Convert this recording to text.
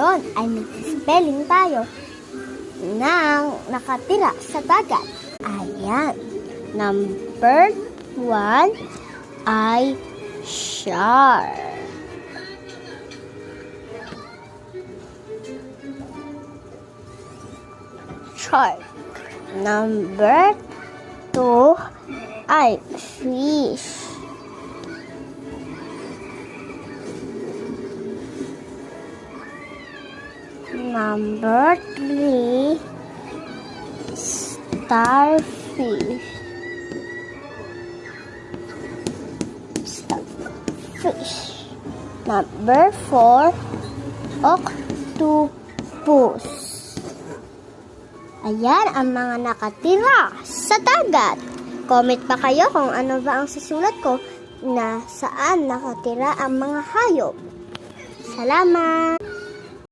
Ngayon ay mag-spelling tayo ng nakatira sa dagat. Ayan. Number 1 ay shark. Shark. Number 2 ay fish. Number 3, starfish. Number 4, octopus. Ayan ang mga nakatira sa dagat. Comment pa kayo kung ano ba ang susulat ko na saan nakatira ang mga hayop. Salamat!